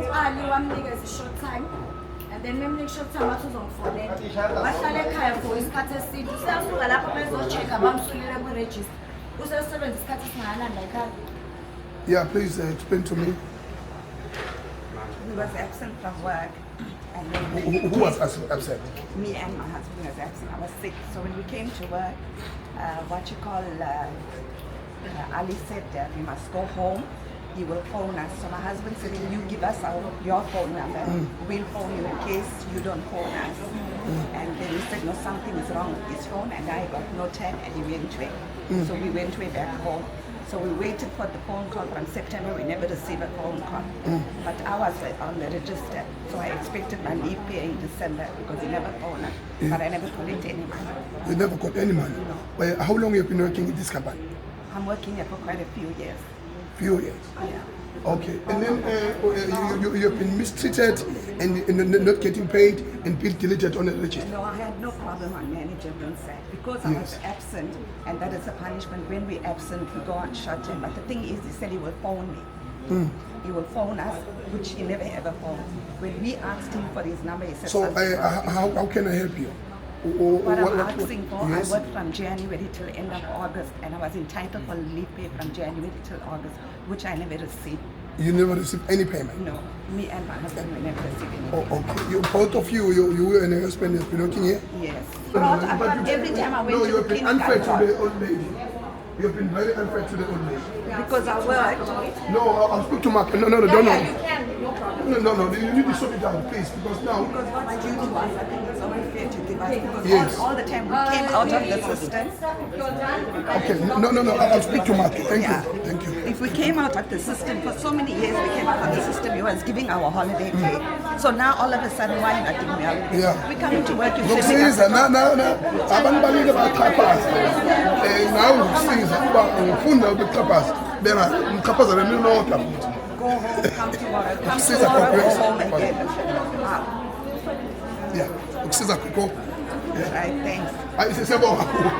uqali wamnikeza i-short time and then memnika i-short time wathi uzongifonela wahlala ekhaya for isikhathi eside useyasuka lapho bezo-check-a bamsulile kwi-register usesebenza isikhathi esingakanani la ekhaya. Yeah, please explain to me. He was absent from work. And then Who was absent? me and my husband was absent. I was sick. So when we came to work, Ali said that we must go home. He will phone us. So my husband said, you give us your phone number. We'll phone you in case you don't phone us. And then he said, no, something is wrong with his phone. And I got no time and he went away. So we went way back home. So we waited for the phone call from September. We never received a phone call. But ours were on the register. So I expected my leave pay in December because he never phoned us. But I never collected any money. You never got any money? No. Well, how long have you been working in this company? I'm working here for quite a few years. Few years. Yeah. Okay. And then you have been mistreated and not getting paid and being deleted on the register? No, I had no problem on management's side because I was absent, and that is a punishment. When we're absent, we go on shut in. But the thing is, he said he will phone me. He will phone us, which he never ever phoned. When we asked him for his number, he said, So how can I help you? What I'm asking for, I worked from January till end of August, and I was entitled for leave pay from January till August, which I never received. You never received any payment? No, me and my husband, we never received any Oh, payment. okay. Both of you and your husband have been working here? Yes. Every time I went No, to you have the been clinic, unfair to the old lady. You have been very unfair to the old lady. Because I worked. No, I'll speak to Mark. No, don't know. you can, no problem. No, you need to sort it down, please, because now... Because what my duty was, I think it's only fair to give us. Because Yes. all the time we came out of the system. Okay, no, I'll speak to Mark. Thank Yeah. you, thank you. If we came out of the system, for so many years we came out of the system, he was giving our holiday pay. So now all of a sudden, why not giving me holiday? Yeah. We come to work, you Ngokusiza abantu balile baxhaphaza nawe ngokusiza kuba ngifunda ukuxhaphaza bena ngixhaphaza leminodwa futhi go home, come to work, come Ukusiza tomorrow, go gogo, home yes. again. yeah ukusiza gogo Right, thanks. siyabonga kakhulu.